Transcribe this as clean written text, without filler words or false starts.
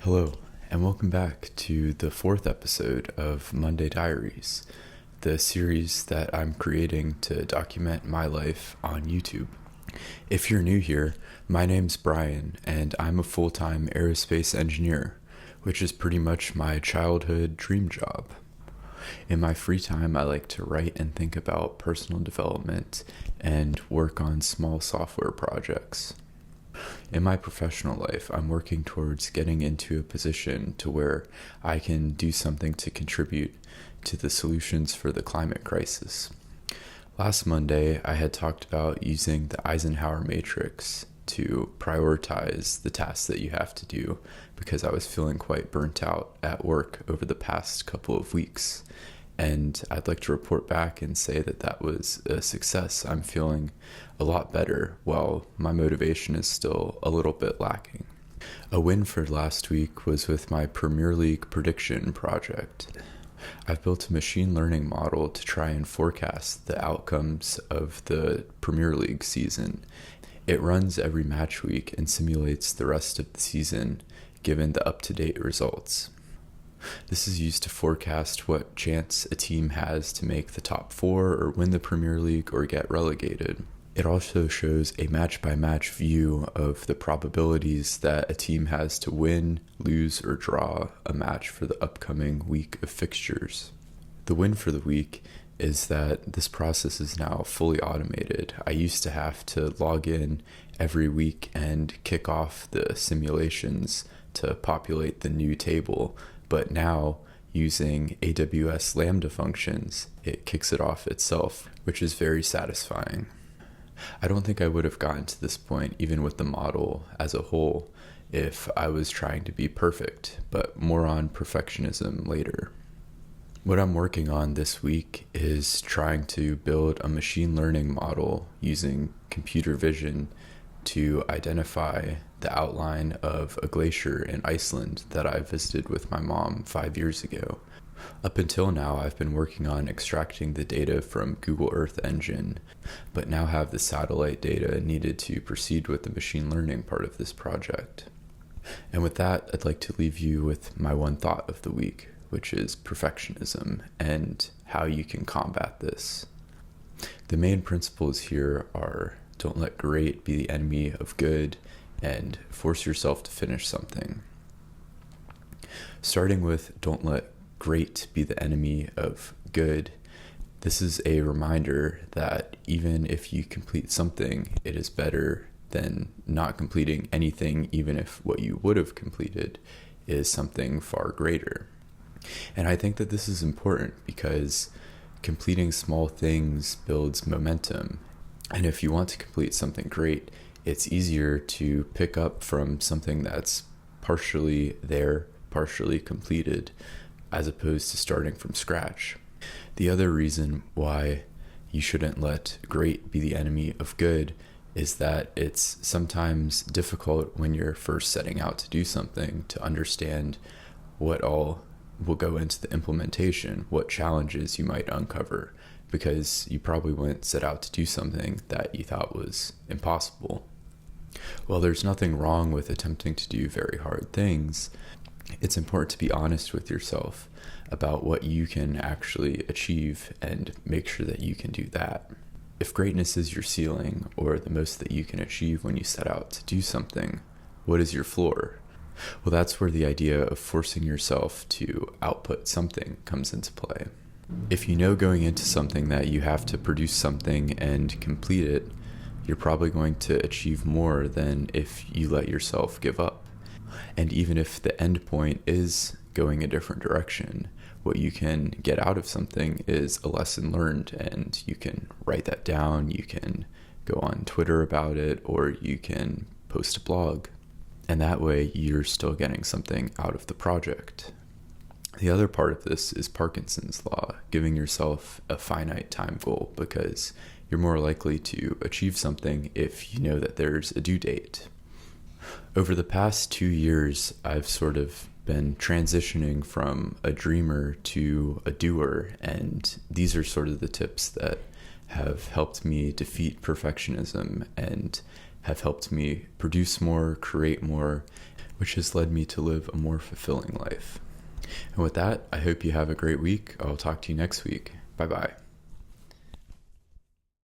Hello, and welcome back to the fourth episode of Monday Diaries, the series that I'm creating to document my life on YouTube. If you're new here, my name's Brian, and I'm a full-time aerospace engineer, which is pretty much my childhood dream job. In my free time, I like to write and think about personal development and work on small software projects. In my professional life, I'm working towards getting into a position to where I can do something to contribute to the solutions for the climate crisis. Last Monday, I had talked about using the Eisenhower matrix to prioritize the tasks that you have to do because I was feeling quite burnt out at work over the past couple of weeks. And I'd like to report back and say that that was a success. I'm feeling a lot better while my motivation is still a little bit lacking. A win for last week was with my Premier League prediction project. I've built a machine learning model to try and forecast the outcomes of the Premier League season. It runs every match week and simulates the rest of the season given the up-to-date results. This is used to forecast what chance a team has to make the top four or win the Premier League or get relegated. It also shows a match-by-match view of the probabilities that a team has to win, lose, or draw a match for the upcoming week of fixtures. The win for the week is that this process is now fully automated. I used to have to log in every week and kick off the simulations to populate the new table, but now using AWS Lambda functions, it kicks it off itself, which is very satisfying. I don't think I would have gotten to this point, even with the model as a whole, if I was trying to be perfect, but more on perfectionism later. What I'm working on this week is trying to build a machine learning model using computer vision to identify the outline of a glacier in Iceland that I visited with my mom 5 years ago. Up until now, I've been working on extracting the data from Google Earth Engine, but now have the satellite data needed to proceed with the machine learning part of this project. And with that, I'd like to leave you with my one thought of the week, which is perfectionism and how you can combat this. The main principles here are: don't let great be the enemy of good, and force yourself to finish something. Starting with don't let great be the enemy of good, this is a reminder that even if you complete something, it is better than not completing anything, even if what you would have completed is something far greater. And I think that this is important because completing small things builds momentum. And if you want to complete something great, it's easier to pick up from something that's partially there, partially completed, as opposed to starting from scratch. The other reason why you shouldn't let great be the enemy of good is that it's sometimes difficult when you're first setting out to do something to understand what all will go into the implementation, what challenges you might uncover, because you probably wouldn't set out to do something that you thought was impossible. While there's nothing wrong with attempting to do very hard things, it's important to be honest with yourself about what you can actually achieve and make sure that you can do that. If greatness is your ceiling, or the most that you can achieve when you set out to do something, what is your floor? Well, that's where the idea of forcing yourself to output something comes into play. If you know going into something that you have to produce something and complete it, you're probably going to achieve more than if you let yourself give up. And even if the end point is going a different direction, what you can get out of something is a lesson learned, and you can write that down, you can go on Twitter about it, or you can post a blog. And that way you're still getting something out of the project. The other part of this is Parkinson's law, giving yourself a finite time goal, because you're more likely to achieve something if you know that there's a due date. Over the past 2 years, I've sort of been transitioning from a dreamer to a doer, and these are sort of the tips that have helped me defeat perfectionism and have helped me produce more, create more, which has led me to live a more fulfilling life. And with that, I hope you have a great week. I'll talk to you next week. Bye bye.